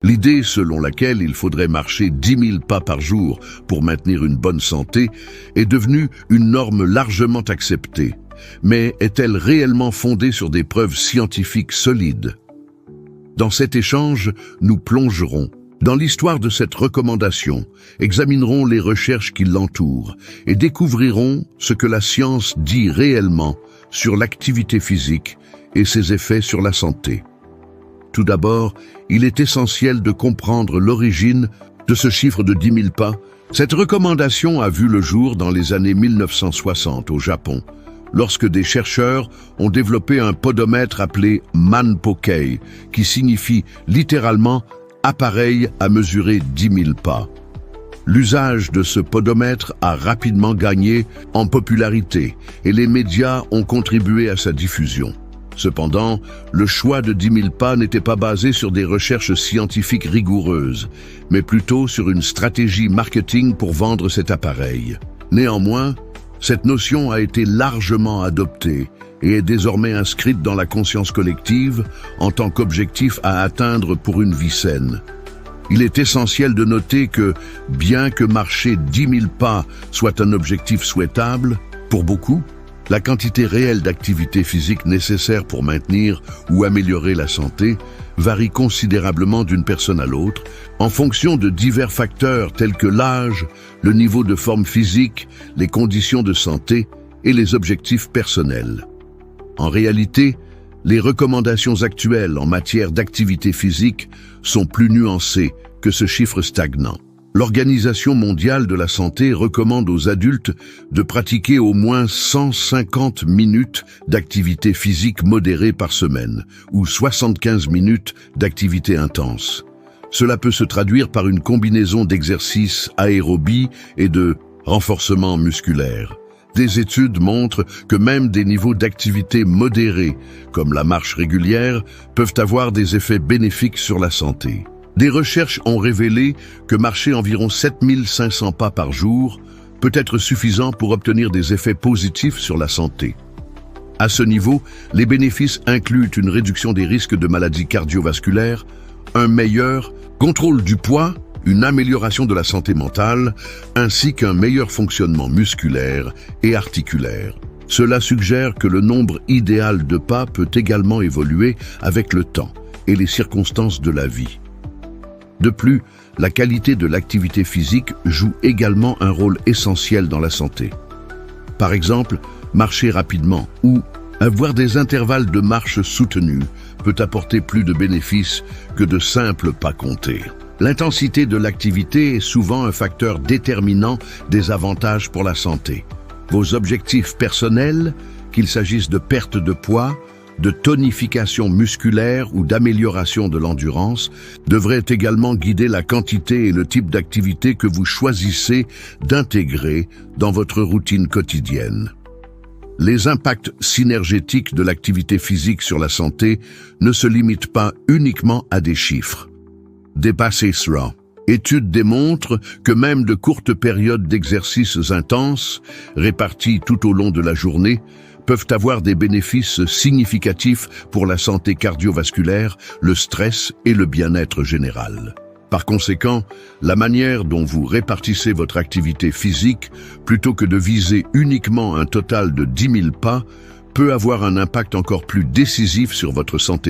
L'idée selon laquelle il faudrait marcher 10 000 pas par jour pour maintenir une bonne santé est devenue une norme largement acceptée. Mais est-elle réellement fondée sur des preuves scientifiques solides? Dans cet échange, nous plongerons dans l'histoire de cette recommandation, examinerons les recherches qui l'entourent et découvrirons ce que la science dit réellement sur l'activité physique et ses effets sur la santé. Tout d'abord, il est essentiel de comprendre l'origine de ce chiffre de 10 000 pas. Cette recommandation a vu le jour dans les années 1960 au Japon, lorsque des chercheurs ont développé un podomètre appelé Manpokei, qui signifie littéralement « appareil à mesurer 10 000 pas ». L'usage de ce podomètre a rapidement gagné en popularité et les médias ont contribué à sa diffusion. Cependant, le choix de 10 000 pas n'était pas basé sur des recherches scientifiques rigoureuses, mais plutôt sur une stratégie marketing pour vendre cet appareil. Néanmoins, cette notion a été largement adoptée et est désormais inscrite dans la conscience collective en tant qu'objectif à atteindre pour une vie saine. Il est essentiel de noter que, bien que marcher 10 000 pas soit un objectif souhaitable, pour beaucoup, la quantité réelle d'activité physique nécessaire pour maintenir ou améliorer la santé varie considérablement d'une personne à l'autre, en fonction de divers facteurs tels que l'âge, le niveau de forme physique, les conditions de santé et les objectifs personnels. En réalité, les recommandations actuelles en matière d'activité physique sont plus nuancées que ce chiffre stagnant. L'Organisation mondiale de la santé recommande aux adultes de pratiquer au moins 150 minutes d'activité physique modérée par semaine, ou 75 minutes d'activité intense. Cela peut se traduire par une combinaison d'exercices aérobie et de renforcement musculaire. Des études montrent que même des niveaux d'activité modérés, comme la marche régulière, peuvent avoir des effets bénéfiques sur la santé. Des recherches ont révélé que marcher environ 7 500 pas par jour peut être suffisant pour obtenir des effets positifs sur la santé. À ce niveau, les bénéfices incluent une réduction des risques de maladies cardiovasculaires, un meilleur contrôle du poids, une amélioration de la santé mentale, ainsi qu'un meilleur fonctionnement musculaire et articulaire. Cela suggère que le nombre idéal de pas peut également évoluer avec le temps et les circonstances de la vie. De plus, la qualité de l'activité physique joue également un rôle essentiel dans la santé. Par exemple, marcher rapidement ou avoir des intervalles de marche soutenus peut apporter plus de bénéfices que de simples pas comptés. L'intensité de l'activité est souvent un facteur déterminant des avantages pour la santé. Vos objectifs personnels, qu'il s'agisse de perte de poids, de tonification musculaire ou d'amélioration de l'endurance, devraient également guider la quantité et le type d'activité que vous choisissez d'intégrer dans votre routine quotidienne. Les impacts synergétiques de l'activité physique sur la santé ne se limitent pas uniquement à des chiffres. Dépassez cela. Études démontrent que même de courtes périodes d'exercices intenses, réparties tout au long de la journée, peuvent avoir des bénéfices significatifs pour la santé cardiovasculaire, le stress et le bien-être général. Par conséquent, la manière dont vous répartissez votre activité physique, plutôt que de viser uniquement un total de 10 000 pas, peut avoir un impact encore plus décisif sur votre santé.